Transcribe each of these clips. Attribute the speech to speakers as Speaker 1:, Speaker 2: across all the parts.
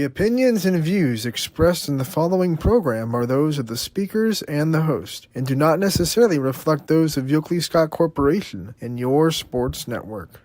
Speaker 1: opinions and views expressed in the following program are those of the speakers and the host, and do not necessarily reflect those of Yoakley Scott Corporation and your sports network.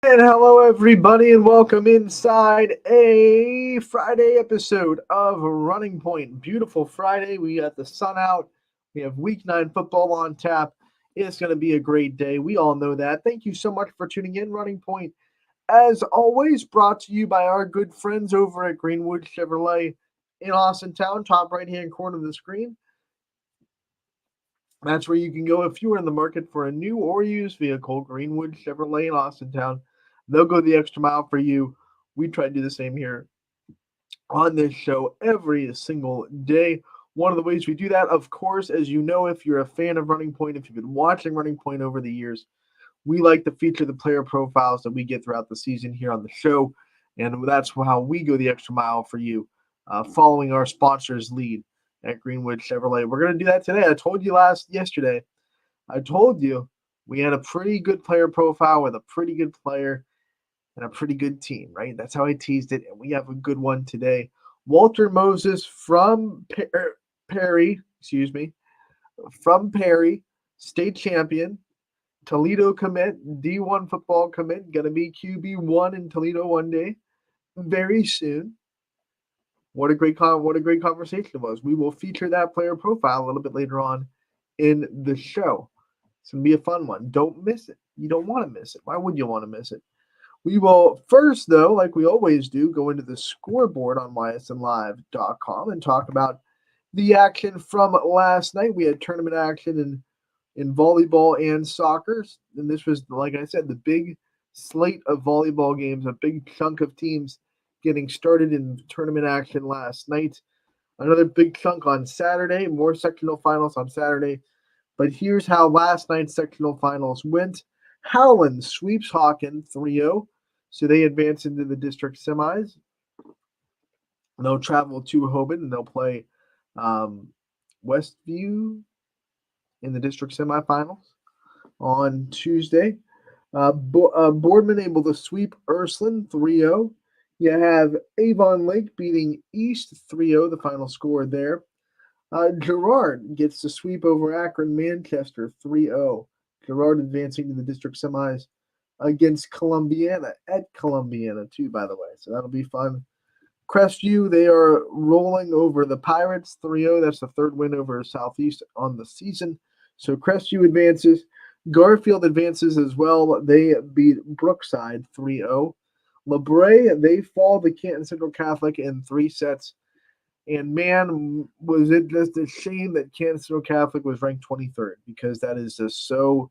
Speaker 1: And hello, everybody, and welcome inside a Friday episode of Running Point. Beautiful Friday. We got the sun out. We have Week 9 football on tap. It's going to be a great day. We all know that. Thank you so much for tuning in. Running Point, as always, brought to you by our good friends over at Greenwood Chevrolet in Austintown, top right-hand corner of the screen. That's where you can go if you are in the market for a new or used vehicle. Greenwood Chevrolet in Austintown. They'll go the extra mile for you. We try to do the same here on this show every single day. One of the ways we do that, of course, as you know, if you're a fan of Running Point, if you've been watching Running Point over the years, we like to feature the player profiles that we get throughout the season here on the show. And that's how we go the extra mile for you, following our sponsor's lead at Greenwood Chevrolet. We're going to do that today. I told you yesterday. I told you we had a pretty good player profile with a pretty good player and a pretty good team, right? That's how I teased it, and we have a good one today. Walter Moses from Perry, state champion, Toledo commit, D1 football commit, going to be QB1 in Toledo one day, very soon. What a great conversation it was. We will feature that player profile a little bit later on in the show. It's going to be a fun one. Don't miss it. You don't want to miss it. Why would you want to miss it? We will first, though, like we always do, go into the scoreboard on ysnlive.com and talk about the action from last night. We had tournament action in volleyball and soccer. And this was, like I said, the big slate of volleyball games, a big chunk of teams getting started in tournament action last night. Another big chunk on Saturday, more sectional finals on Saturday. But here's how last night's sectional finals went. Howland sweeps Hawken 3-0. So they advance into the district semis. They'll travel to Hoban and they'll play Westview in the district semifinals on Tuesday. Boardman able to sweep Ursuline 3-0. You have Avon Lake beating East 3-0, the final score there. Girard gets the sweep over Akron Manchester 3-0. Girard advancing to the district semis against Columbiana, at Columbiana too, by the way. So that'll be fun. Crestview, they are rolling over the Pirates 3-0. That's the third win over Southeast on the season. So Crestview advances. Garfield advances as well. They beat Brookside 3-0. LeBray, they fall to Canton Central Catholic in 3 sets. And man, was it just a shame that Canton Central Catholic was ranked 23rd, because that is just so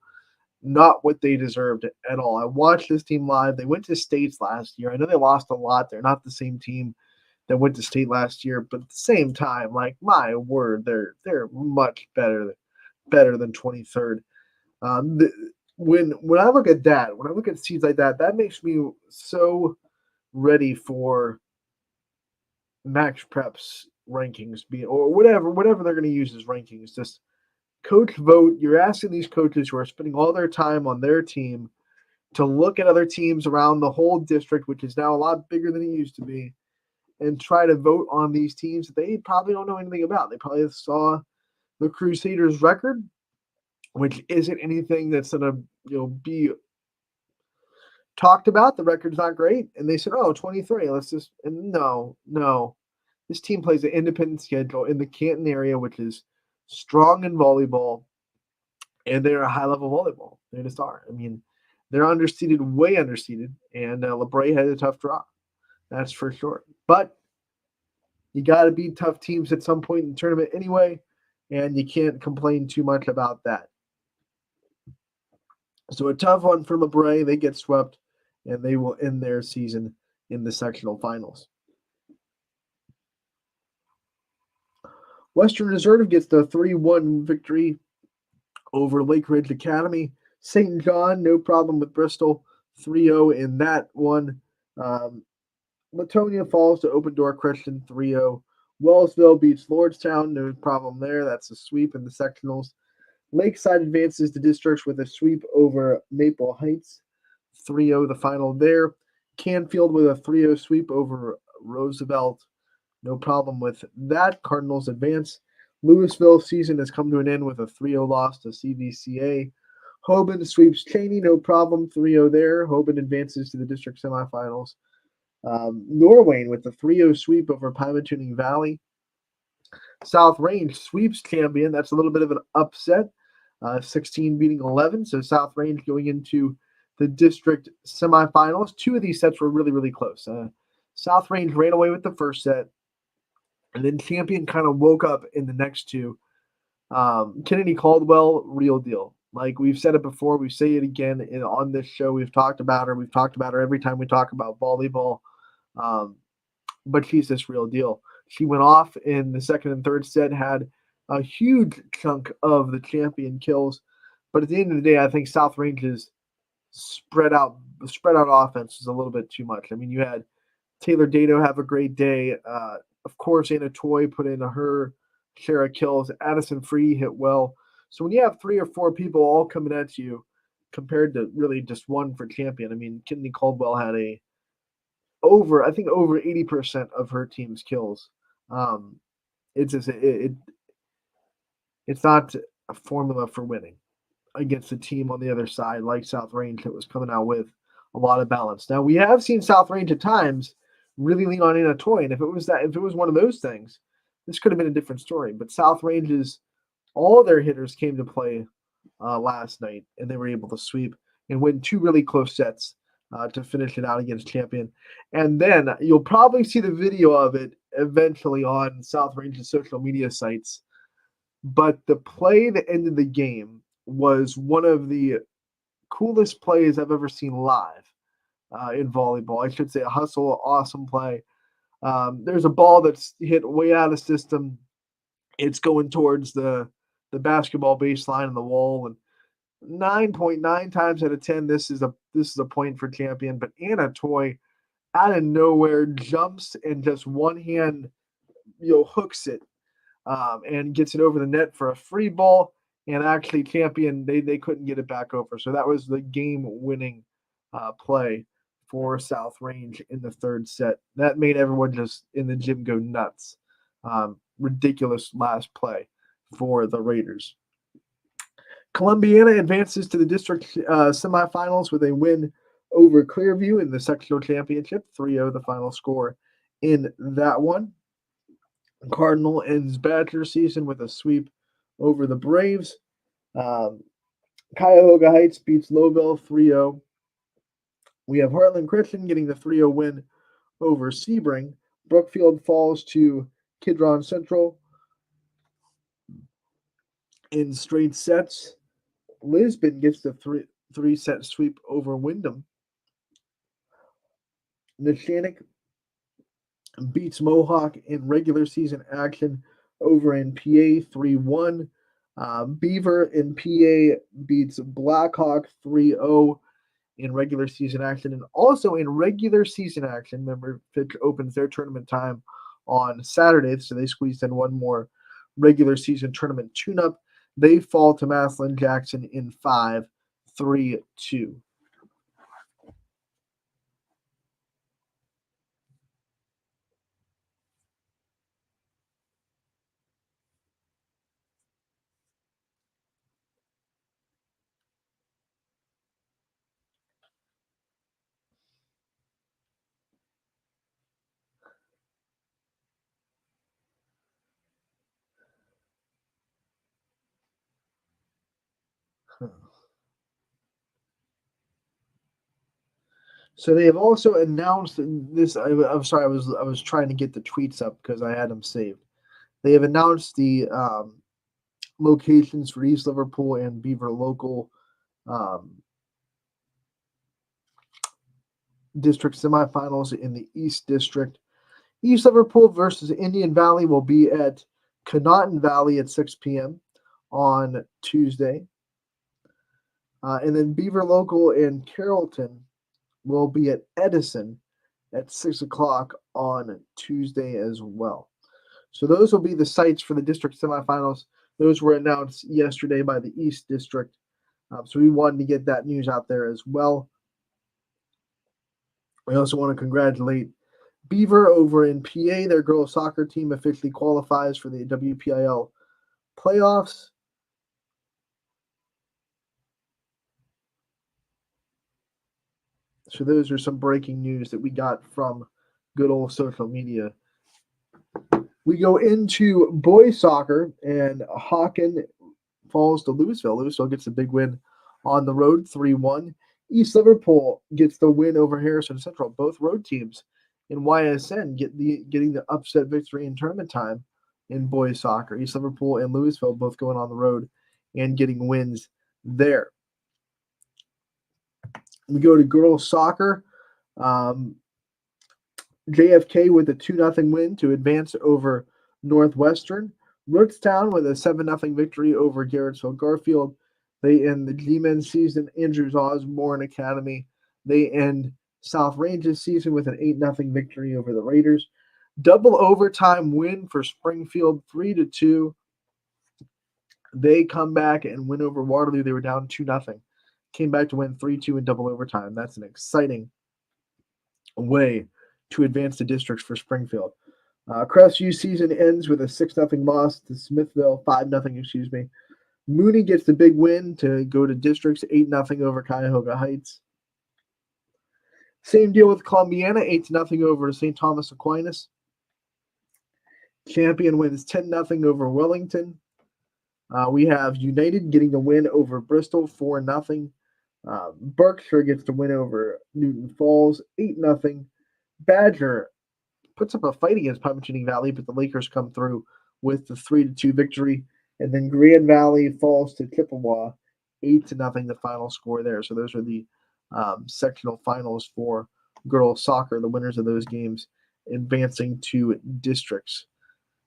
Speaker 1: not what they deserved at all. I watched this team live. They went to states last year. I know they lost a lot. They're not the same team that went to state last year, but at the same time, like, my word, they're much better than 23rd. When I look at that, when I look at seeds like that, that makes me so ready for Max Prep's rankings, or whatever they're going to use as rankings. Just coach vote. You're asking these coaches who are spending all their time on their team to look at other teams around the whole district, which is now a lot bigger than it used to be, and try to vote on these teams that they probably don't know anything about. They probably saw the Crusaders' record, which isn't anything that's going to be talked about. The record's not great. And they said, oh, 23. Let's just, and no, no. This team plays an independent schedule in the Canton area, which is strong in volleyball, and they're a high level volleyball. They just are. I mean, they're underseeded, way underseeded, and LeBray had a tough draw. That's for sure. But you got to beat tough teams at some point in the tournament anyway, and you can't complain too much about that. So a tough one for LeBray. They get swept, and they will end their season in the sectional finals. Western Reserve gets the 3-1 victory over Lake Ridge Academy. St. John, no problem with Bristol, 3-0 in that one. Um, Latonia falls to Open Door Christian, 3-0. Wellsville beats Lordstown, no problem there. That's a sweep in the sectionals. Lakeside advances to districts with a sweep over Maple Heights, 3-0 the final there. Canfield with a 3-0 sweep over Roosevelt. No problem with that. Cardinals advance. Louisville season has come to an end with a 3-0 loss to CVCA. Hoban sweeps Cheney, no problem, 3-0 there. Hoban advances to the district semifinals. Norwayne with the 3-0 sweep over Pymatuning Valley. South Range sweeps Champion. That's a little bit of an upset. 16 beating 11. So South Range going into the district semifinals. Two of these sets were really, really close. South Range ran away with the first set, and then Champion kind of woke up in the next two. Kennedy Caldwell, real deal. Like we've said it before, we say it again on this show. We've talked about her. We've talked about her every time we talk about volleyball. Um, but she's this real deal. She went off in the second and third set, had a huge chunk of the Champion kills. But at the end of the day, I think South Range's spread out offense is a little bit too much. I mean, you had Taylor Dado have a great day. Of course, Anna Toy put in her share of kills. Addison Free hit well. So when you have three or four people all coming at you, compared to really just one for Champion, I mean, Kennedy Caldwell had I think over 80% of her team's kills. Um, it's just it's not a formula for winning against a team on the other side like South Range that was coming out with a lot of balance. Now we have seen South Range at times really lean on Anna Toy, and if it was one of those things, this could have been a different story. But South Range's all their hitters came to play last night, and they were able to sweep and win two really close sets to finish it out against Champion. And then you'll probably see the video of it eventually on South Range's social media sites. But the play that ended the game was one of the coolest plays I've ever seen live in volleyball. I should say a hustle, awesome play. There's a ball that's hit way out of system. It's going towards the basketball baseline and the wall, and 9.9 times out of 10, this is a point for Champion. But Anna Toy out of nowhere jumps and just one hand hooks it and gets it over the net for a free ball. And actually, Champion they couldn't get it back over. So that was the game-winning play for South Range in the third set. That made everyone just in the gym go nuts. Ridiculous last play for the Raiders. Columbiana advances to the district semifinals with a win over Clearview in the sectional championship, 3-0 the final score in that one. Cardinal ends Badger season with a sweep over the Braves. Cuyahoga Heights beats Lowville 3-0. We have Heartland Christian getting the 3-0 win over Sebring. Brookfield falls to Kidron Central in straight sets. Lisbon gets the three-set sweep over Wyndham. Neshannock beats Mohawk in regular season action over in PA 3-1. Beaver in PA beats Blackhawk 3-0 in regular season action. And also in regular season action, remember, Fitch opens their tournament time on Saturday, so they squeezed in one more regular season tournament tune-up. They fall to Massillon Jackson in 5-3-2. So they have also announced this. I'm sorry, I was trying to get the tweets up because I had them saved. They have announced the locations for East Liverpool and Beaver Local district semifinals in the East District. East Liverpool versus Indian Valley will be at Conotton Valley at 6 p.m. on Tuesday. And then Beaver Local and Carrollton will be at Edison at 6 o'clock on Tuesday as well. So those will be the sites for the district semifinals. Those were announced yesterday by the East District. So we wanted to get that news out there as well. We also want to congratulate Beaver over in PA. Their girls soccer team officially qualifies for the WPIL playoffs. So those are some breaking news that we got from good old social media. We go into boys soccer, and Hawken falls to Louisville. Louisville gets a big win on the road, 3-1. East Liverpool gets the win over Harrison Central. Both road teams in YSN getting the upset victory in tournament time in boys soccer. East Liverpool and Louisville both going on the road and getting wins there. We go to girls soccer. JFK with a 2-0 win to advance over Northwestern. Rootstown with a 7-0 victory over Garrettsville Garfield. They end the G-Men season. Andrews Osborne Academy. They end South Ranges season with an 8-0 victory over the Raiders. Double overtime win for Springfield, 3-2. They come back and win over Waterloo. They were down 2-0. Came back to win 3-2 in double overtime. That's an exciting way to advance the districts for Springfield. Crestview season ends with a 6-0 loss to Smithville, 5-0, excuse me. Mooney gets the big win to go to districts, 8-0 over Cuyahoga Heights. Same deal with Columbiana, 8-0 over St. Thomas Aquinas. Champion wins 10-0 over Wellington. We have United getting the win over Bristol, 4-0. Berkshire gets the win over Newton Falls, 8-0. Badger puts up a fight against Pymatuning Valley, but the Lakers come through with the 3-2 victory. And then Grand Valley falls to Chippewa, 8-0, the final score there. So those are the sectional finals for girls soccer, the winners of those games advancing to districts.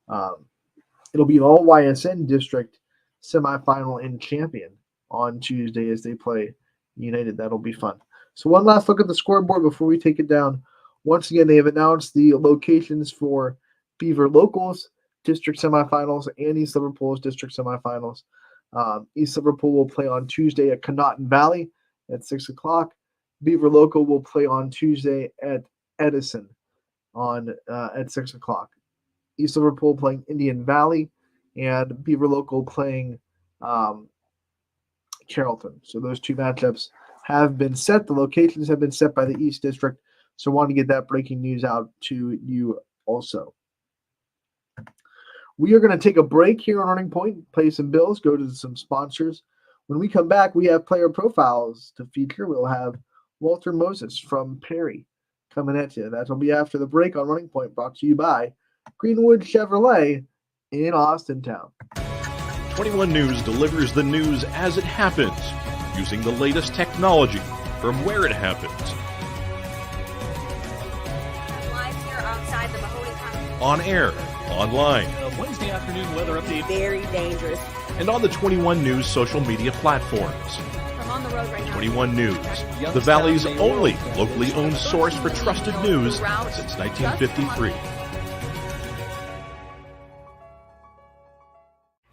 Speaker 1: It'll be an all YSN district semifinal and champion on Tuesday as they play United. That'll be fun. So one last look at the scoreboard before we take it down. Once again, they have announced the locations for Beaver Locals district semifinals and East Liverpool's district semifinals. East Liverpool will play on Tuesday at Conotton Valley at 6 o'clock. Beaver Local will play on Tuesday at Edison at 6 o'clock. East Liverpool playing Indian Valley, and Beaver Local playing Carrollton. So those two matchups have been set. The locations have been set by the East District. So I want to get that breaking news out to you also. We are going to take a break here on Running Point, pay some bills, go to some sponsors. When we come back, we have player profiles to feature. We'll have Walter Moses from Perry coming at you. That'll be after the break on Running Point, brought to you by Greenwood Chevrolet in Austintown.
Speaker 2: 21 News delivers the news as it happens, using the latest technology from where it happens.
Speaker 3: Live here outside the Mahoney County.
Speaker 2: On air, online,
Speaker 4: Wednesday afternoon weather update.
Speaker 3: Very dangerous.
Speaker 2: and on the 21 News social media platforms.
Speaker 3: I'm on the road right now.
Speaker 2: 21 News, the Valley's only locally owned source for trusted news since 1953.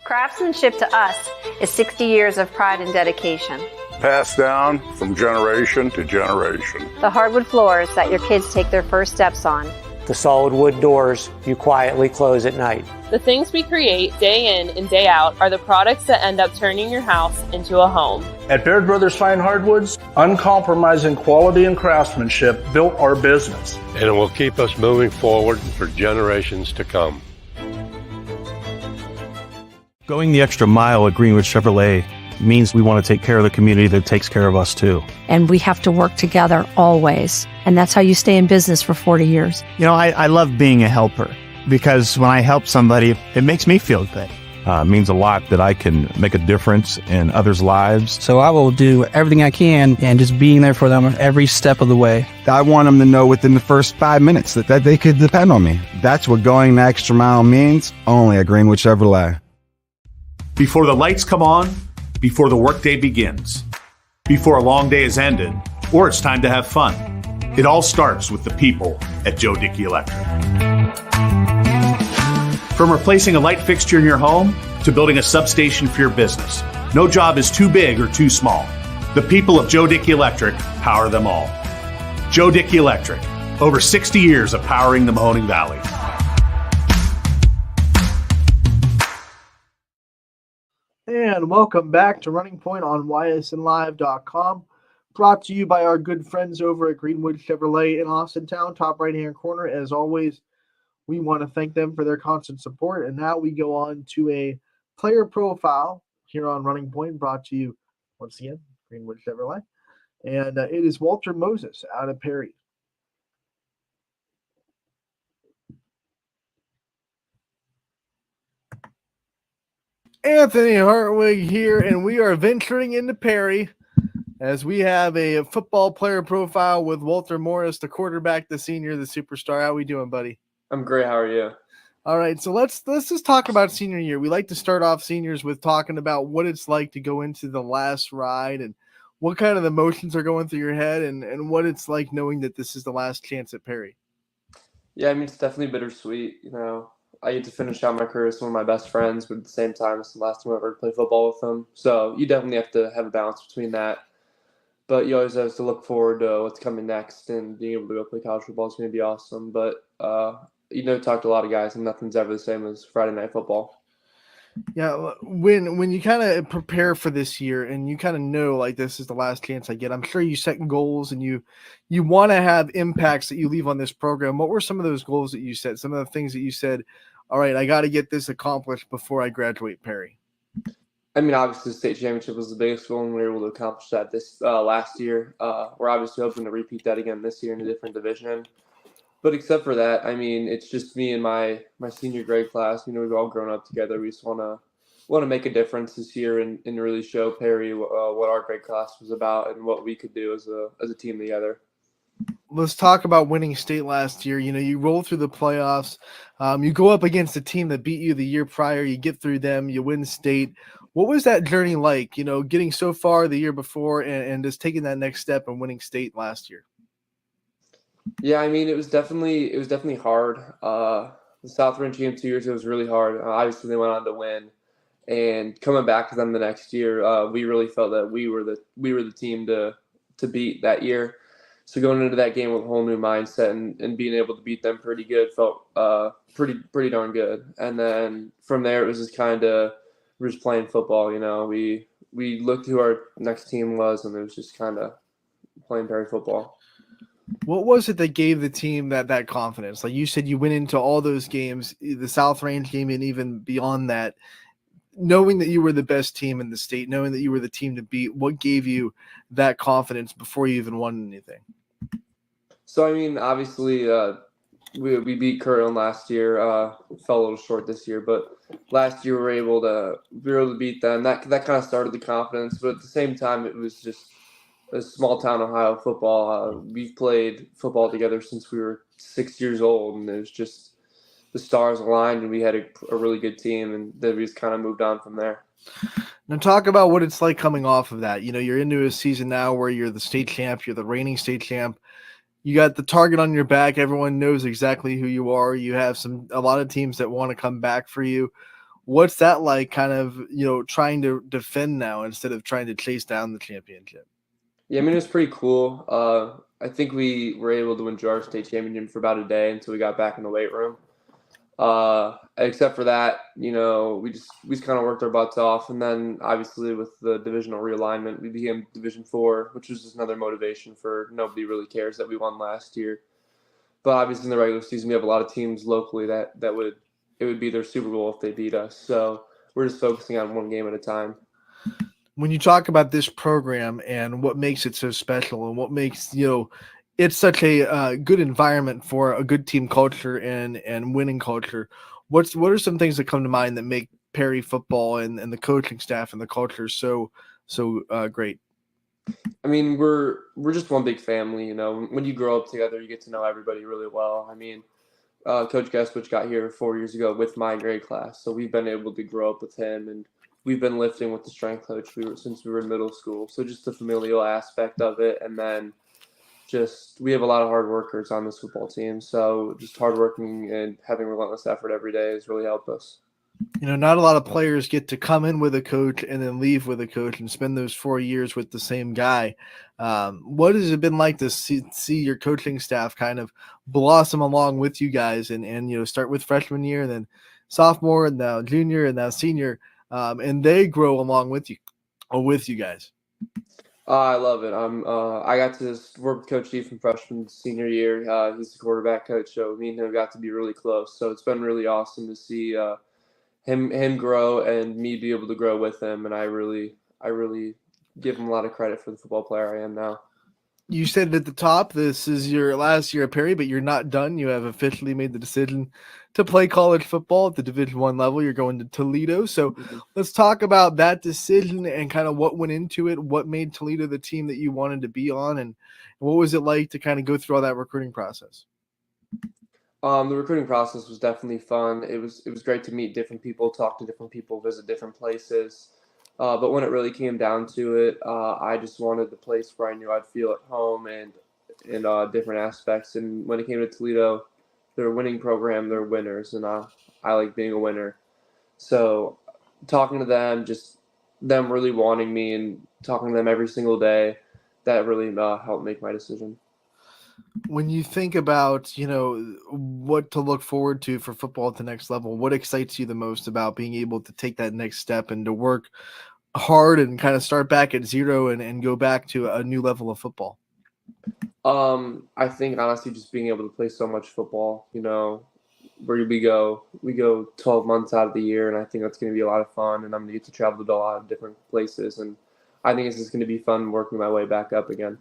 Speaker 5: Craftsmanship to us is 60 years of pride and dedication.
Speaker 6: Passed down from generation to generation.
Speaker 5: The hardwood floors that your kids take their first steps on.
Speaker 7: The solid wood doors you quietly close at night.
Speaker 8: The things we create day in and day out are the products that end up turning your house into a home.
Speaker 9: At Baird Brothers Fine Hardwoods, uncompromising quality and craftsmanship built our business.
Speaker 10: And it will keep us moving forward for generations to come.
Speaker 11: Going the extra mile at Greenwood Chevrolet means we want to take care of the community that takes care of us too.
Speaker 12: And we have to work together always. And that's how you stay in business for 40 years.
Speaker 13: You know, I love being a helper because when I help somebody, it makes me feel good.
Speaker 11: It means a lot that I can make a difference in others' lives.
Speaker 14: So I will do everything I can and just being there for them every step of the way.
Speaker 15: I want them to know within the first 5 minutes that they could depend on me. That's what going the extra mile means, only at Greenwood Chevrolet.
Speaker 16: Before the lights come on, before the workday begins, before a long day is ended, or it's time to have fun, it all starts with the people at Joe Dickey Electric. From replacing a light fixture in your home to building a substation for your business, no job is too big or too small. The people of Joe Dickey Electric power them all. Joe Dickey Electric, over 60 years of powering the Mahoning Valley.
Speaker 1: And welcome back to Running Point on ysnlive.com. Brought to you by our good friends over at Greenwood Chevrolet in Austintown, top right-hand corner. As always, we want to thank them for their constant support. And now we go on to a player profile here on Running Point, brought to you once again, Greenwood Chevrolet. And it is Walter Moses out of Perry. Anthony Hartwig here, and we are venturing into Perry as we have a football player profile with Walter Morris, the quarterback, the senior, the superstar. How we doing, buddy?
Speaker 17: I'm great. How are you?
Speaker 1: All right, so let's just talk about senior year. We like to start off seniors with talking about what it's like to go into the last ride and what kind of emotions are going through your head and what it's like knowing that this is the last chance at Perry.
Speaker 17: Yeah, I mean, it's definitely bittersweet. You know, I get to finish out my career with some of my best friends, but at the same time, it's the last time I ever played football with them. So you definitely have to have a balance between that. But you always have to look forward to what's coming next, and being able to go play college football is going to be awesome. But, talk to a lot of guys, and nothing's ever the same as Friday night football.
Speaker 1: Yeah, when you kind of prepare for this year and you kind of know like this is the last chance I get, I'm sure you set goals and you want to have impacts that you leave on this program. What were some of those goals that you set? Some of the things that you said, all right, I got to get this accomplished before I graduate Perry.
Speaker 17: I mean, obviously the state championship was the biggest goal, and we were able to accomplish that this last year. We're obviously hoping to repeat that again this year in a different division. But except for that, I mean, it's just me and my senior grade class. You know, we've all grown up together. We just want to make a difference this year and really show Perry what our grade class was about and what we could do as a team together.
Speaker 1: Let's talk about winning state last year. You know, you roll through the playoffs. You go up against a team that beat you the year prior. You get through them. You win state. What was that journey like, you know, getting so far the year before and just taking that next step and winning state last year?
Speaker 17: Yeah, I mean, it was definitely hard. The South Range game 2 years, it was really hard. Obviously, they went on to win, and coming back to them the next year, we really felt that we were the team to beat that year. So going into that game with a whole new mindset and being able to beat them pretty good felt pretty darn good. And then from there, it was just kind of we're just playing football. You know, we looked who our next team was, and it was just kind of playing Perry football.
Speaker 1: What was it that gave the team that confidence? Like you said, you went into all those games, the South Range game, and even beyond that, knowing that you were the best team in the state, knowing that you were the team to beat. What gave you that confidence before you even won anything?
Speaker 17: So, I mean, obviously, we beat Kirtland last year. Fell a little short this year, but last year we were able to beat them. That kind of started the confidence. But at the same time, it was just a small town Ohio football. We've played football together since we were 6 years old, and it was just the stars aligned, and we had a really good team, and then we just kind of moved on from there.
Speaker 1: Now talk about what it's like coming off of that. You know, you're into a season now where you're the state champ, you're the reigning state champ. You got the target on your back. Everyone knows exactly who you are. You have a lot of teams that want to come back for you. What's that like, kind of, you know, trying to defend now instead of trying to chase down the championship?
Speaker 17: Yeah, I mean, it was pretty cool. I think we were able to enjoy our state championship for about a day until we got back in the weight room. Except for that, you know, we just kind of worked our butts off. And then obviously with the divisional realignment, we became Division 4, which was just another motivation for nobody really cares that we won last year. But obviously in the regular season, we have a lot of teams locally that would be their Super Bowl if they beat us. So we're just focusing on one game at a time.
Speaker 1: When you talk about this program and what makes it so special and what makes, it's such a good environment for a good team culture and winning culture, what are some things that come to mind that make Perry football and the coaching staff and the culture so great?
Speaker 17: I mean, we're just one big family, you know. When you grow up together, you get to know everybody really well. I mean, Coach Guestwich got here 4 years ago with my grade class, so we've been able to grow up with him, and we've been lifting with the strength coach since we were in middle school. So just the familial aspect of it, and then just we have a lot of hard workers on this football team. So just hardworking and having relentless effort every day has really helped us.
Speaker 1: Not a lot of players get to come in with a coach and then leave with a coach and spend those 4 years with the same guy. What has it been like to see your coaching staff kind of blossom along with you guys and start with freshman year and then sophomore and now junior and now senior, and they grow along with you or with you guys?
Speaker 17: I love it. I got to work with Coach D from freshman to senior year. He's the quarterback coach, so me and him got to be really close. So it's been really awesome to see him grow and me be able to grow with him. And I really give him a lot of credit for the football player I am now.
Speaker 1: You said it at the top, this is your last year at Perry, but you're not done. You have officially made the decision to play college football at the Division I level. You're going to Toledo. So let's talk about that decision and kind of what went into it, what made Toledo the team that you wanted to be on, and what was it like to kind of go through all that recruiting process?
Speaker 17: The recruiting process was definitely fun. It was great to meet different people, talk to different people, visit different places. But when it really came down to it, I just wanted the place where I knew I'd feel at home and in different aspects. And when it came to Toledo, they're a winning program, they're winners, and I like being a winner. So talking to them, just them really wanting me and talking to them every single day, that really helped make my decision.
Speaker 1: When you think about, what to look forward to for football at the next level, what excites you the most about being able to take that next step and to work hard and kind of start back at zero and go back to a new level of football?
Speaker 17: I think honestly just being able to play so much football, where we go 12 months out of the year, and I think that's going to be a lot of fun, and I'm going to get to travel to a lot of different places, and I think it's just going to be fun working my way back up again.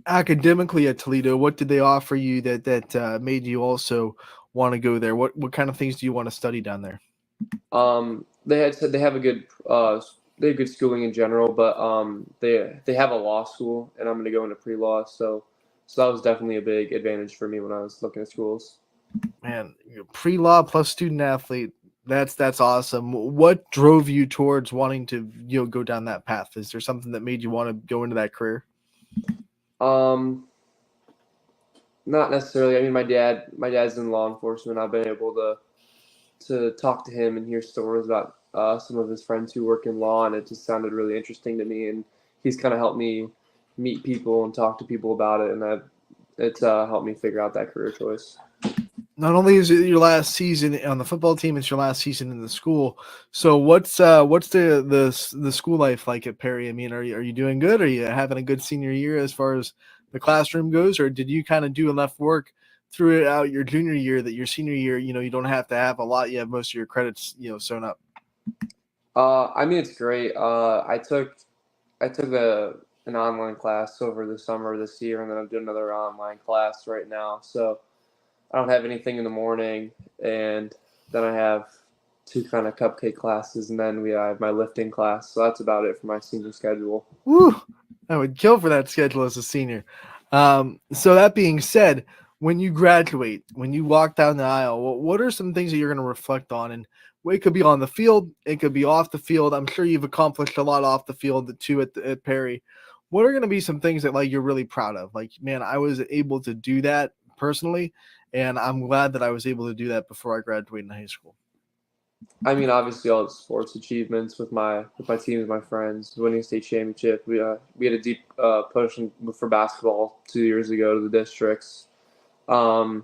Speaker 1: Academically at Toledo, what did they offer you that made you also want to go there? What kind of things do you want to study down there?
Speaker 17: They had said they have a good schooling in general, but they have a law school, and I'm going to go into pre-law, so that was definitely a big advantage for me when I was looking at schools.
Speaker 1: Man, pre-law plus student athlete, that's awesome. What drove you towards wanting to go down that path? Is there something that made you want to go into that career?
Speaker 17: Not necessarily. I mean, my dad's in law enforcement. I've been able to talk to him and hear stories about some of his friends who work in law, and it just sounded really interesting to me. And he's kind of helped me meet people and talk to people about it, and it's helped me figure out that career choice.
Speaker 1: Not only is it your last season on the football team, it's your last season in the school. So what's the school life like at Perry? I mean, are you doing good? Are you having a good senior year as far as the classroom goes, or did you kind of do enough work throughout your junior year that your senior year, you don't have to have a lot. You have most of your credits, sewn up.
Speaker 17: I mean, it's great. I took an online class over the summer this year, and then I'm doing another online class right now. So I don't have anything in the morning, and then I have 2 kind of cupcake classes, and then I have my lifting class. So that's about it for my senior schedule.
Speaker 1: Woo! I would kill for that schedule as a senior. So that being said, when you graduate, when you walk down the aisle, what are some things that you're going to reflect on? And it could be on the field, it could be off the field. I'm sure you've accomplished a lot off the field too at Perry. What are going to be some things that you're really proud of? Man, I was able to do that personally, and I'm glad that I was able to do that before I graduated in high school.
Speaker 17: I mean, obviously all the sports achievements with my team, with my friends, winning a state championship. We had a deep push for basketball 2 years ago to the districts. But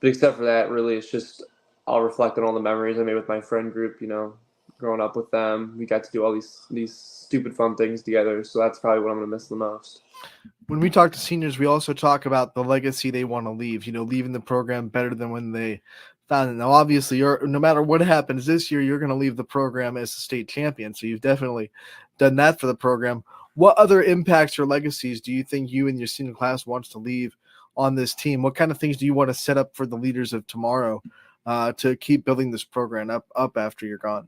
Speaker 17: except for that, really, it's just I'll reflect on all the memories I made with my friend group. Growing up with them, we got to do all these stupid fun things together. So that's probably what I'm going to miss the most.
Speaker 1: When we talk to seniors, we also talk about the legacy they want to leave. Leaving the program better than when they Now, obviously, no matter what happens this year, you're going to leave the program as a state champion. So you've definitely done that for the program. What other impacts or legacies do you think you and your senior class wants to leave on this team? What kind of things do you want to set up for the leaders of tomorrow to keep building this program up after you're gone?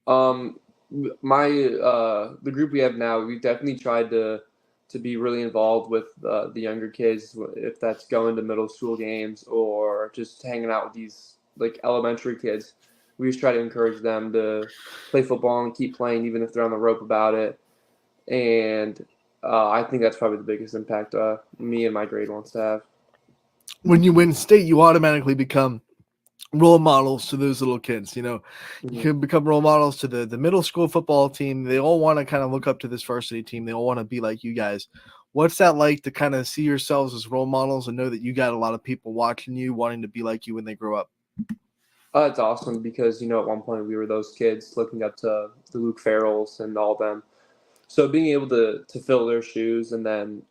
Speaker 17: The group we have now, we definitely tried to be really involved with the younger kids, if that's going to middle school games or just hanging out with these like elementary kids. We just try to encourage them to play football and keep playing, even if they're on the rope about it. And I think that's probably the biggest impact me and my grade wants to have.
Speaker 1: When you win state, you automatically become role models to those little kids. You can become role models to the middle school football team. They all want to kind of look up to this varsity team. They all want to be like you guys. What's that like to kind of see yourselves as role models and know that you got a lot of people watching you, wanting to be like you when they grow up?
Speaker 17: It's awesome because, at one point we were those kids looking up to the Luke Farrells and all them. So being able to fill their shoes and then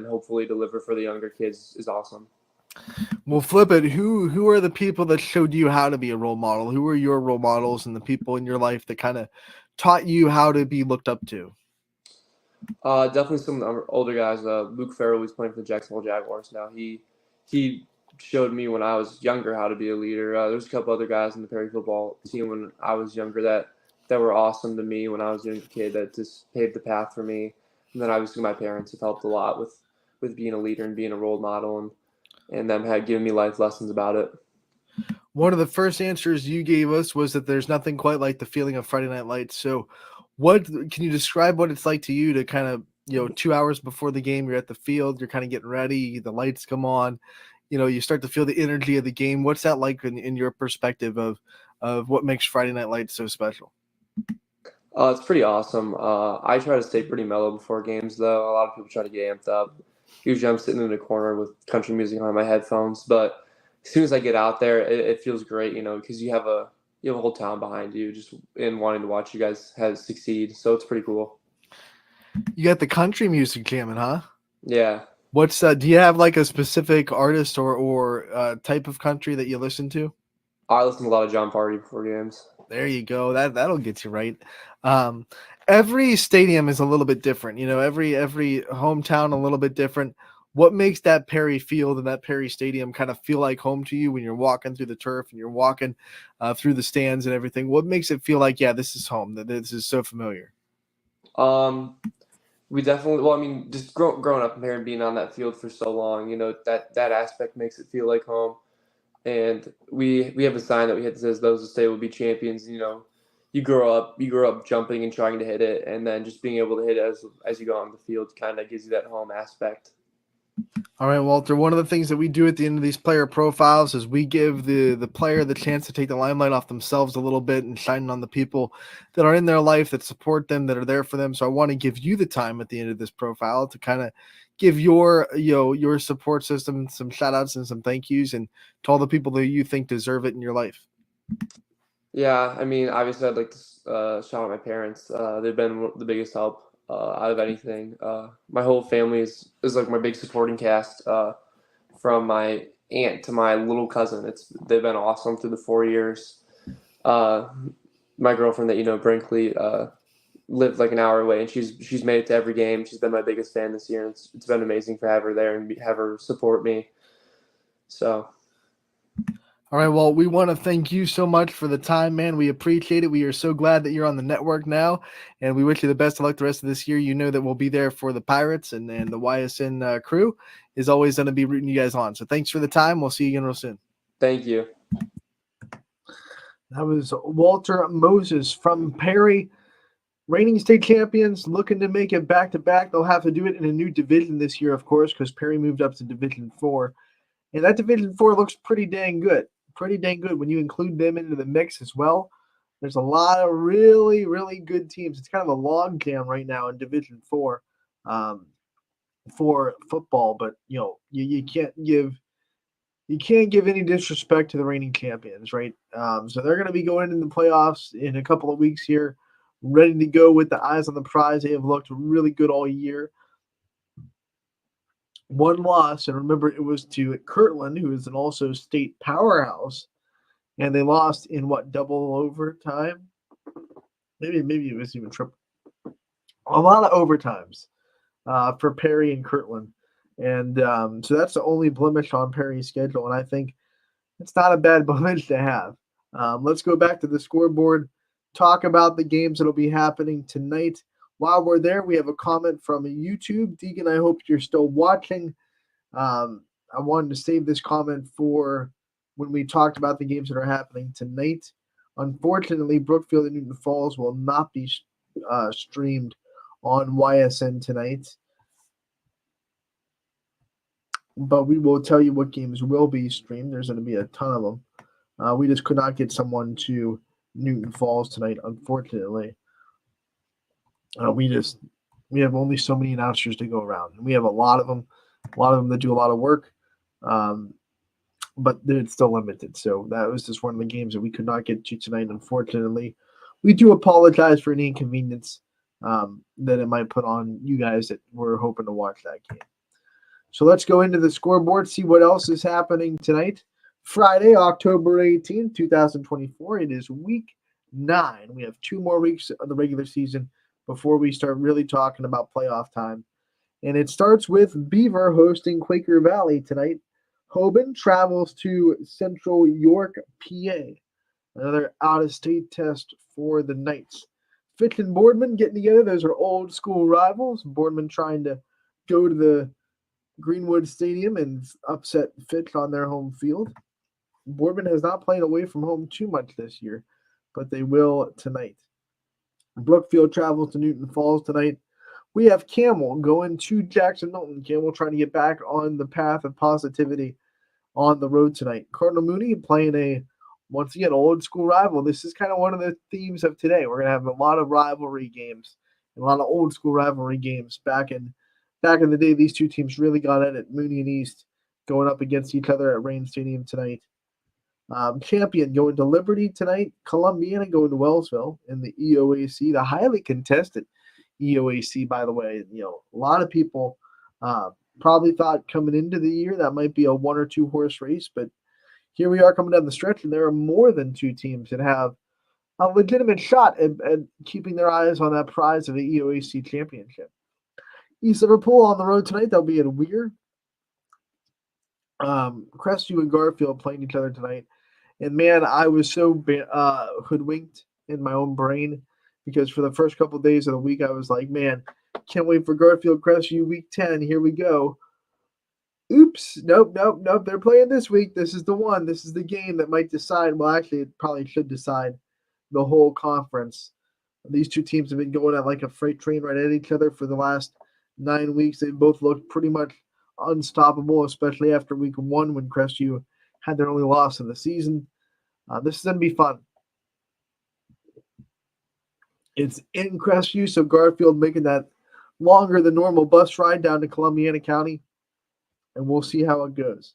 Speaker 17: hopefully deliver for the younger kids is awesome.
Speaker 1: Well, flip it. Who are the people that showed you how to be a role model? Who are your role models and the people in your life that kind of taught you how to be looked up to?
Speaker 17: Definitely some of the older guys. Luke Farrell, who's playing for the Jacksonville Jaguars now. He showed me when I was younger how to be a leader. There's a couple other guys in the Perry football team when I was younger that were awesome to me when I was a younger kid, that just paved the path for me. And then obviously my parents have helped a lot with being a leader and being a role model and them had given me life lessons about it.
Speaker 1: One of the first answers you gave us was that there's nothing quite like the feeling of Friday Night Lights. So what can you describe what it's like to you to kind of, 2 hours before the game, you're at the field, you're kind of getting ready, the lights come on, you start to feel the energy of the game. What's that like in your perspective of what makes Friday Night Lights so special?
Speaker 17: It's pretty awesome. I try to stay pretty mellow before games, though. A lot of people try to get amped up. Usually I'm sitting in the corner with country music on my headphones, but as soon as I get out there, it feels great, because you have a whole town behind you just in wanting to watch you guys succeed. So it's pretty cool.
Speaker 1: You got the country music jamming, huh?
Speaker 17: Yeah.
Speaker 1: What's do you have like a specific artist or type of country that you listen to?
Speaker 17: I listen to a lot of John Party before games.
Speaker 1: There you go. That'll get you right. Every stadium is a little bit different. Every hometown a little bit different. What makes that Perry field and that Perry stadium kind of feel like home to you when you're walking through the turf and you're walking through the stands and everything? What makes it feel like, yeah, this is home, that this is so familiar?
Speaker 17: We definitely, just growing up here and being on that field for so long, that aspect makes it feel like home. And we have a sign that says those who stay will be champions. You grow up jumping and trying to hit it, and then just being able to hit it as you go on the field kind of gives you that home aspect.
Speaker 1: All right, Walter, one of the things that we do at the end of these player profiles is we give the player the chance to take the limelight off themselves a little bit and shine on the people that are in their life, that support them, that are there for them. So I want to give you the time at the end of this profile to kind of give your support system some shout outs and some thank yous, and to all the people that you think deserve it in your life.
Speaker 17: Yeah, obviously I'd like to shout out my parents. They've been the biggest help out of anything. My whole family is like my big supporting cast, from my aunt to my little cousin. They've been awesome through the 4 years. My girlfriend that Brinkley, lived like an hour away, and she's made it to every game. She's been my biggest fan this year, and it's been amazing to have her there and have her support me. So.
Speaker 1: All right, well, we want to thank you so much for the time, man. We appreciate it. We are so glad that you're on the network now, and we wish you the best of luck the rest of this year. You know that we'll be there for the Pirates, and the YSN crew is always going to be rooting you guys on. So thanks for the time. We'll see you again real soon.
Speaker 17: Thank you.
Speaker 1: That was Walter Moses from Perry. Reigning state champions, looking to make it back-to-back. They'll have to do it in a new division this year, of course, because Perry moved up to Division 4. And that Division 4 looks pretty dang good. Pretty dang good when you include them into the mix as well. There's a lot of really, really good teams. It's kind of a log jam right now in Division 4 for football, but you can't give any disrespect to the reigning champions, right? So they're going to be going into the playoffs in a couple of weeks here, ready to go with the eyes on the prize. They have looked really good all year. One loss, and remember it was to Kirtland, who is an also state powerhouse, and they lost in double overtime? Maybe it was even triple. A lot of overtimes for Perry and Kirtland. And so that's the only blemish on Perry's schedule, and I think it's not a bad blemish to have. Let's go back to the scoreboard, talk about the games that will be happening tonight. While we're there, we have a comment from YouTube. Deegan, I hope you're still watching. I wanted to save this comment for when we talked about the games that are happening tonight. Unfortunately, Brookfield and Newton Falls will not be streamed on YSN tonight. But we will tell you what games will be streamed. There's going to be a ton of them. We just could not get someone to Newton Falls tonight, unfortunately. We have only so many announcers to go around. We have a lot of them that do a lot of work, but it's still limited. So that was just one of the games that we could not get to tonight, unfortunately. We do apologize for any inconvenience that it might put on you guys that were hoping to watch that game. So let's go into the scoreboard, see what else is happening tonight. Friday, October 18th, 2024. It is week 9. We have 2 more weeks of the regular season before we start really talking about playoff time. And it starts with Beaver hosting Quaker Valley tonight. Hoban travels to Central York, PA. Another out-of-state test for the Knights. Fitch and Boardman getting together. Those are old school rivals. Boardman trying to go to the Greenwood Stadium and upset Fitch on their home field. Boardman has not played away from home too much this year, but they will tonight. Brookfield travels to Newton Falls tonight. We have Camel going to Jackson Milton. Camel trying to get back on the path of positivity on the road tonight. Cardinal Mooney playing once again, old school rival. This is kind of one of the themes of today. We're going to have a lot of rivalry games, a lot of old school rivalry games. Back in the day, these two teams really got at it. Mooney and East going up against each other at Rain Stadium tonight. Champion going to Liberty tonight. Columbiana going to Wellsville in the EOAC, the highly contested EOAC, by the way. A lot of people probably thought coming into the year that might be a 1 or 2 horse race, but here we are coming down the stretch, and there are more than 2 teams that have a legitimate shot at keeping their eyes on that prize of the EOAC championship. East Liverpool on the road tonight. They'll be at Weir. Crestview and Garfield playing each other tonight. And man, I was so hoodwinked in my own brain because for the first couple of days of the week, I was like, man, can't wait for Garfield Crestview week 10. Here we go. Oops. Nope. They're playing this week. This is the one. This is the game that might decide. Well, actually, it probably should decide the whole conference. These 2 teams have been going at like a freight train right at each other for the last 9 weeks. They both looked pretty much unstoppable, especially after week 1 when Crestview had their only loss of the season. This is going to be fun. It's in Crestview, so Garfield making that longer than normal bus ride down to Columbiana County, and we'll see how it goes.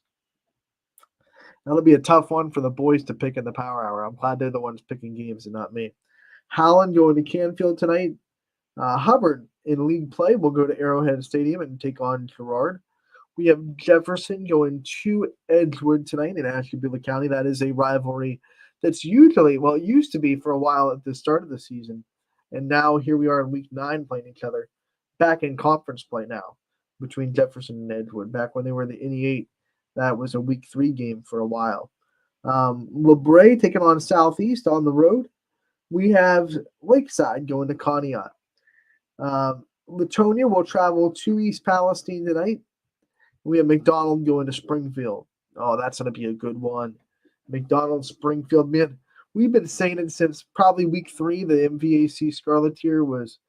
Speaker 1: That'll be a tough one for the boys to pick in the Power Hour. I'm glad they're the ones picking games and not me. Howland going to Canfield tonight. Hubbard in league play will go to Arrowhead Stadium and take on Girard. We have Jefferson going to Edgewood tonight in Ashtabula County. That is a rivalry that's usually, well, it used to be for a while at the start of the season. And now here we are in week 9 playing each other. Back in conference play now between Jefferson and Edgewood. Back when they were the NE8, that was a week 3 game for a while. LeBray taking on Southeast on the road. We have Lakeside going to Conneaut. Latonia will travel to East Palestine tonight. We have McDonald going to Springfield. Oh, that's going to be a good one. McDonald, Springfield. Man, we've been saying it since probably week 3. The MVAC Scarletier was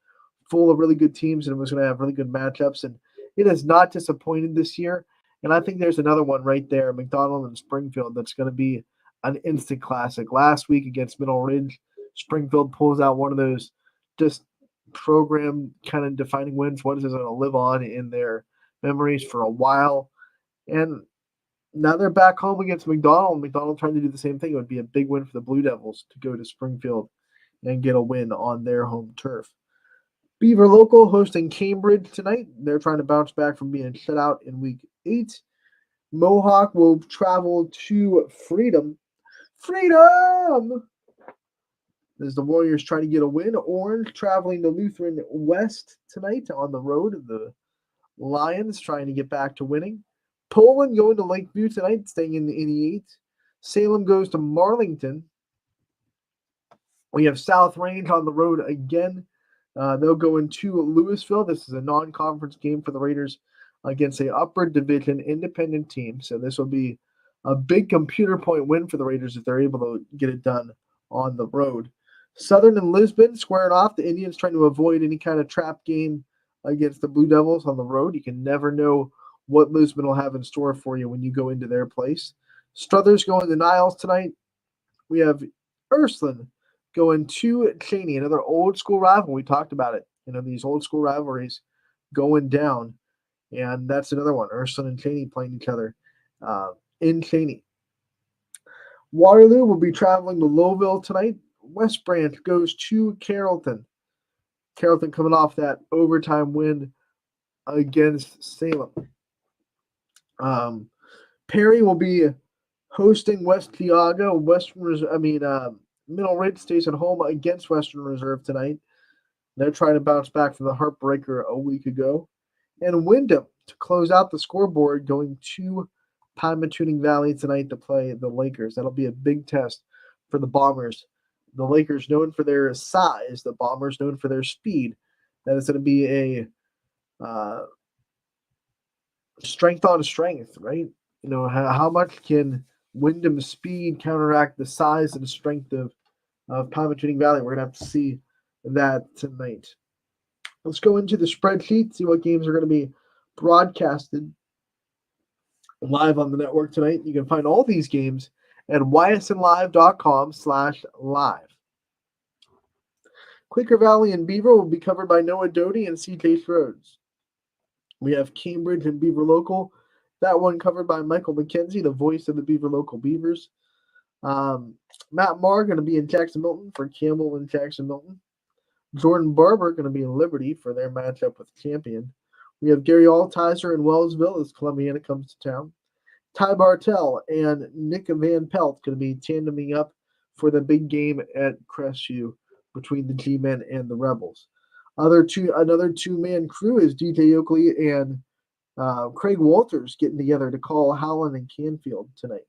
Speaker 1: full of really good teams and was going to have really good matchups. And it has not disappointed this year. And I think there's another one right there, McDonald and Springfield, that's going to be an instant classic. Last week against Middle Ridge, Springfield pulls out one of those just program kind of defining wins. What is going to live on in their memories for a while. And now they're back home against McDonald. McDonald trying to do the same thing. It would be a big win for the Blue Devils to go to Springfield and get a win on their home turf. Beaver Local hosting Cambridge tonight. They're trying to bounce back from being shut out in week 8. Mohawk will travel to Freedom. Freedom! As the Warriors try to get a win. Orange traveling to Lutheran West tonight on the road. The Lions trying to get back to winning. Poland going to Lakeview tonight, staying in the 88. Salem goes to Marlington. We have South Range on the road again. They'll go into Louisville. This is a non-conference game for the Raiders against a upper division independent team. So this will be a big computer point win for the Raiders if they're able to get it done on the road. Southern and Lisbon squaring off. The Indians trying to avoid any kind of trap game against the Blue Devils on the road. You can never know what Lisbon will have in store for you when you go into their place. Struthers going to Niles tonight. We have Ursuline going to Cheney, another old school rival. We talked about it. These old school rivalries going down. And that's another one. Ursuline and Cheney playing each other in Cheney. Waterloo will be traveling to Lowville tonight. West Branch goes to Carrollton. Carrollton coming off that overtime win against Salem. Perry will be hosting West Tiaga. Middle Ridge stays at home against Western Reserve tonight. They're trying to bounce back from the heartbreaker a week ago. And Wyndham to close out the scoreboard, going to Pymatuning Valley tonight to play the Lakers. That'll be a big test for the Bombers. The Lakers known for their size, the Bombers known for their speed. That is going to be a strength on strength, right? How much can Wyndham's speed counteract the size and strength of Pymatuning Valley? We're going to have to see that tonight. Let's go into the spreadsheet, see what games are going to be broadcasted live on the network tonight. You can find all these games at ysnlive.com/live. Quaker Valley and Beaver will be covered by Noah Doty and CJ Rhodes. We have Cambridge and Beaver Local. That one covered by Michael McKenzie, the voice of the Beaver Local Beavers. Matt Marr going to be in Jackson Milton for Campbell and Jackson Milton. Jordan Barber going to be in Liberty for their matchup with Champion. We have Gary Altizer in Wellsville as Columbiana comes to town. Ty Bartell and Nick Van Pelt going to be tandeming up for the big game at Crestview between the G-Men and the Rebels. Another two-man crew is DJ Oakley and Craig Walters getting together to call Howland and Canfield tonight.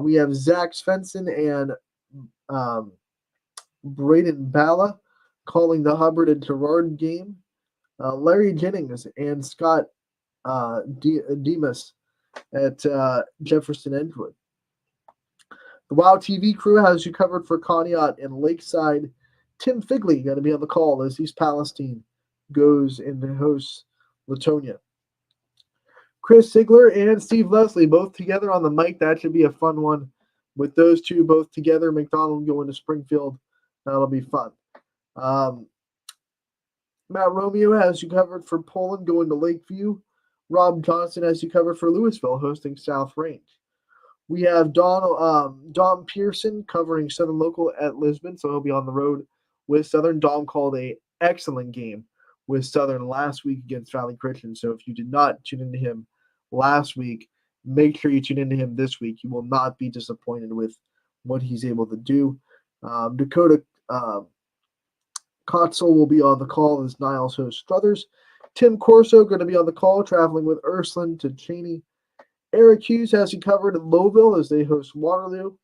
Speaker 1: We have Zach Svensson and Braden Balla calling the Hubbard and Gerard game. Larry Jennings and Scott Demas at Jefferson Edgewood. The WOW TV crew has you covered for Conneaut and Lakeside. Tim Figley going to be on the call as East Palestine goes and hosts Latonia. Chris Sigler and Steve Leslie both together on the mic. That should be a fun one. With those two both together, McDonald going to Springfield. That'll be fun. Matt Romeo has you covered for Poland going to Lakeview. Rob Johnson has you covered for Louisville hosting South Range. We have Dom Pearson covering Southern Local at Lisbon, so he'll be on the road with Southern. Dom called an excellent game with Southern last week against Valley Christian, so if you did not tune into him last week, make sure you tune into him this week. You will not be disappointed with what he's able to do. Dakota Kotzel will be on the call as Niles hosts Struthers. Tim Corso going to be on the call, traveling with Ursuline to Cheney. Eric Hughes has you covered in Lowville as they host Waterloo.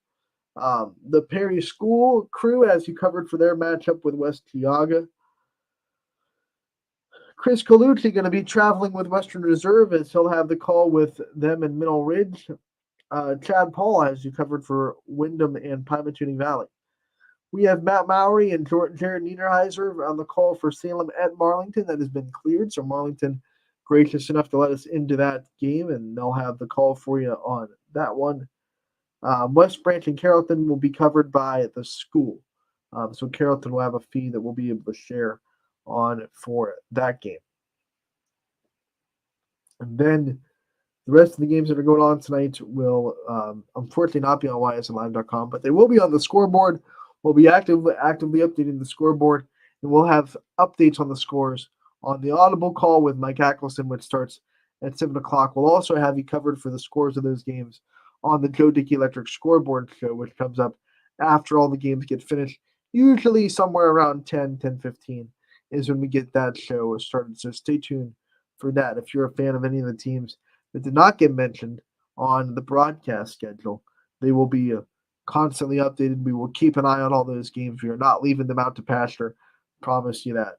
Speaker 1: The Perry School crew has you covered for their matchup with West Tiaga. Chris Colucci going to be traveling with Western Reserve as he'll have the call with them in Middle Ridge. Chad Paul has you covered for Wyndham and Pymatuning Valley. We have Matt Mowry and Jared Niederheiser on the call for Salem at Marlington. That has been cleared, so Marlington gracious enough to let us into that game, and they'll have the call for you on that one. West Branch and Carrollton will be covered by the school. So Carrollton will have a fee that we'll be able to share on for that game. And then the rest of the games that are going on tonight will unfortunately not be on ysnlive.com, but they will be on the scoreboard. We'll be actively updating the scoreboard, and we'll have updates on the scores on the Audible call with Mike Ackelson, which starts at 7 o'clock. We'll also have you covered for the scores of those games on the Joe Dickey Electric Scoreboard Show, which comes up after all the games get finished, usually somewhere around 10:15 is when we get that show started. So stay tuned for that. If you're a fan of any of the teams that did not get mentioned on the broadcast schedule, they will be constantly updated. We will keep an eye on all those games. We are not leaving them out to pasture. Promise you that.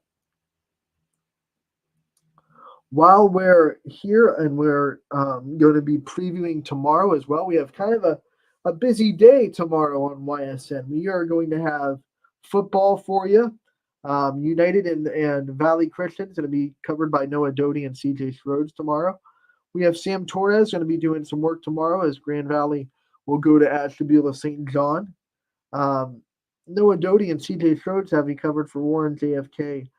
Speaker 1: While we're here and we're going to be previewing tomorrow as well, we have kind of a busy day tomorrow on YSN. We are going to have football for you. United and Valley Christian is going to be covered by Noah Doty and CJ Rhodes tomorrow. We have Sam Torres going to be doing some work tomorrow as Grand Valley will go to Ashtabula St. John. Noah Doty and CJ Rhodes have you covered for Warren JFK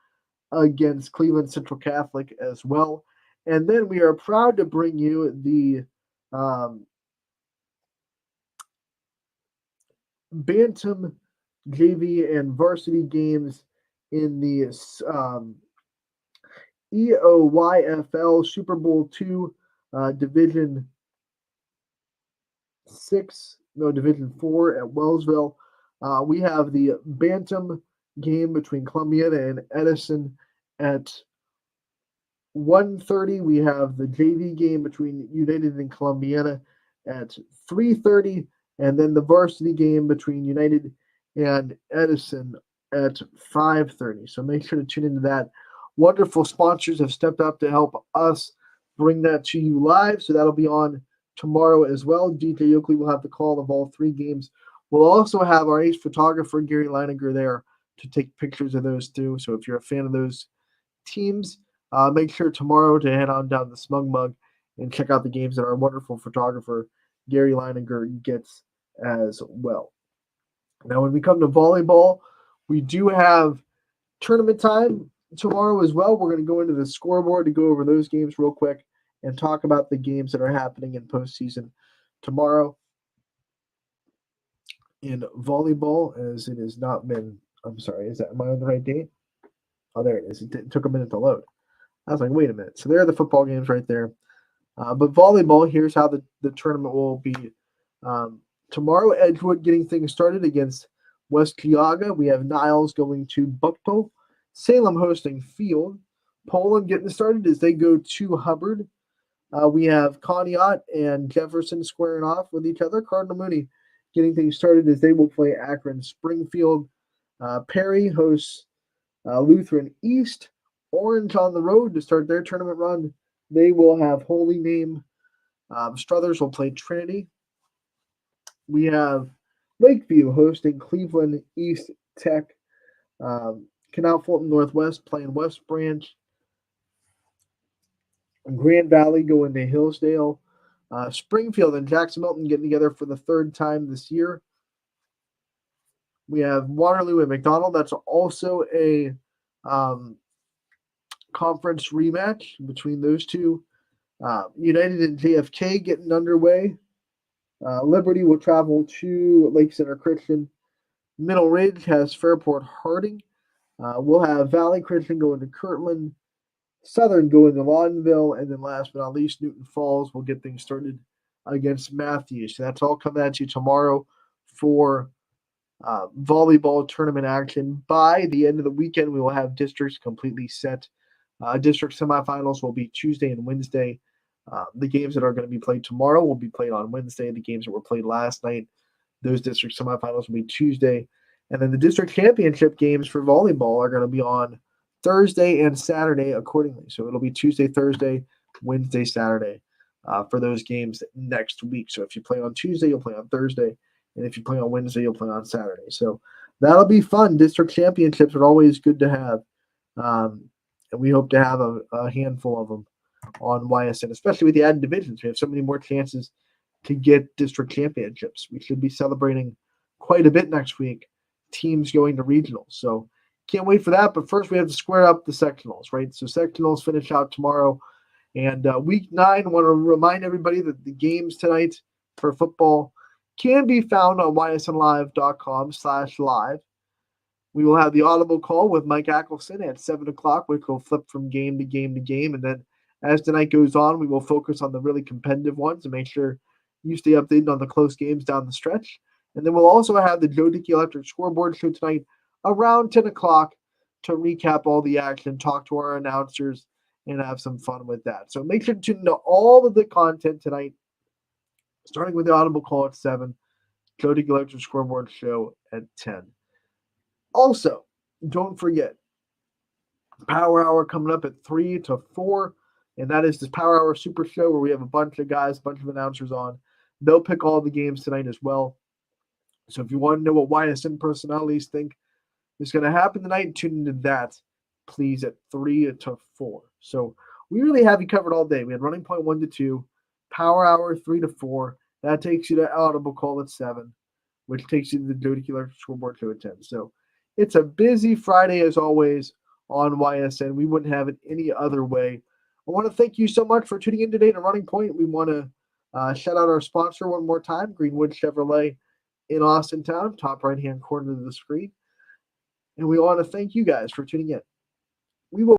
Speaker 1: against Cleveland Central Catholic as well. And then we are proud to bring you the Bantam JV and varsity games in the EOYFL Super Bowl II Division 4 at Wellsville. We have the Bantam game between Columbiana and Edison at 1:30. We have the JV game between United and Columbiana at 3:30, and then the varsity game between United and Edison at 5:30. So make sure to tune into that. Wonderful sponsors have stepped up to help us bring that to you live, so that'll be on tomorrow as well. DJ Oakley will have the call of all three games. We'll also have our ace photographer, Gary Leininger, there to take pictures of those too. So if you're a fan of those teams, make sure tomorrow to head on down the Smug Mug and check out the games that our wonderful photographer, Gary Leininger, gets as well. Now, when we come to volleyball, we do have tournament time tomorrow as well. We're going to go into the scoreboard to go over those games real quick and talk about the games that are happening in postseason tomorrow in volleyball, as it has not been. I'm sorry, am I on the right date? Oh, there it is. It took a minute to load. I was like, wait a minute. So there are the football games right there. But volleyball, here's how the tournament will be. Tomorrow, Edgewood getting things started against West Cuyahoga. We have Niles going to Bucktown. Salem hosting Field. Poland getting started as they go to Hubbard. We have Conneaut and Jefferson squaring off with each other. Cardinal Mooney getting things started as they will play Akron Springfield. Perry hosts Lutheran East. Orange on the road to start their tournament run. They will have Holy Name. Struthers will play Trinity. We have Lakeview hosting Cleveland East Tech. Canal Fulton Northwest playing West Branch. Grand Valley going to Hillsdale. Springfield and Jackson Milton getting together for the third time this year. We have Waterloo and McDonald. That's also a conference rematch between those two. United and JFK getting underway. Liberty will travel to Lake Center Christian. Middle Ridge has Fairport Harding. We'll have Valley Christian going to Kirtland. Southern going to Lawtonville. And then last but not least, Newton Falls will get things started against Matthews. So that's all coming at you tomorrow for volleyball tournament action. By the end of the weekend, we will have districts completely set. District semifinals will be Tuesday and Wednesday. The games that are going to be played tomorrow will be played on Wednesday. The games that were played last night, those district semifinals will be Tuesday. And then the district championship games for volleyball are going to be on Thursday and Saturday accordingly. So it'll be Tuesday, Thursday, Wednesday, Saturday for those games next week. So if you play on Tuesday, you'll play on Thursday. And if you play on Wednesday, you'll play on Saturday. So that'll be fun. District championships are always good to have. And we hope to have a handful of them on YSN, especially with the added divisions. We have so many more chances to get district championships. We should be celebrating quite a bit next week, teams going to regionals. So can't wait for that. But first, we have to square up the sectionals, right? So sectionals finish out tomorrow. And week 9, I want to remind everybody that the games tonight for football can be found on ysnlive.com/live. We will have the audible call with Mike Ackelson at 7 o'clock, which will flip from game to game to game. And then as the night goes on, we will focus on the really competitive ones and make sure You stay updated on the close games down the stretch. And then we'll also have the Joe Dickey Electric Scoreboard Show tonight around 10 o'clock to recap all the action, talk to our announcers, and have some fun with that. So make sure to tune into all of the content tonight, starting with the Audible Call at 7, Joe Dickey Electric Scoreboard Show at 10. Also, don't forget, Power Hour coming up at 3 to 4, and that is this Power Hour Super Show where we have a bunch of guys, a bunch of announcers on. They'll pick all the games tonight as well. So if you want to know what YSN personalities think is going to happen tonight, tune into that, please, at 3 to 4. So we really have you covered all day. We had Running Point 1 to 2, Power Hour 3 to 4. That takes you to Audible Call at 7, which takes you to the Joe Dickey Electric Scoreboard Show at 10. So it's a busy Friday as always on YSN. We wouldn't have it any other way. I want to thank you so much for tuning in today to Running Point. We want to shout out our sponsor one more time, Greenwood Chevrolet in Austintown, top right-hand corner of the screen. And we want to thank you guys for tuning in. We will